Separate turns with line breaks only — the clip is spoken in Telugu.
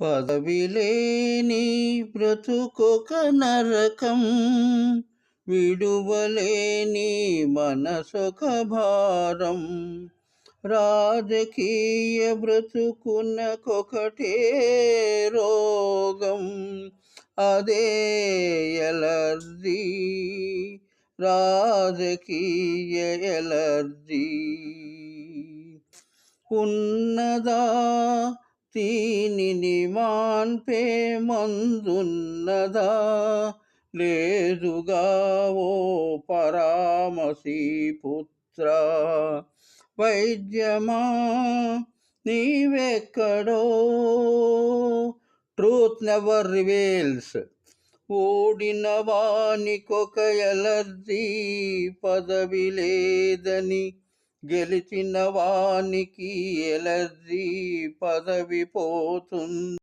పదవిలేని బ్రతుకొక నరకం, విడువలేని మనసొక భారం. రాజకీయ బ్రతుకునకొకటే రోగం, అదే ఎలర్జీ, రాజకీయ ఎలర్జీ. ఉన్నదా దీనిని మాన్పే మందున్నదా? లేదుగా ఓ పరామసి పుత్ర. వైద్యమా నీవెక్కడో? Truth never reveals. ఓడిన వానికొక ఎలర్జీ, పదవి లేదని. గెలిచిన వానికి ఎలర్జీ, పదవి పోతుంది.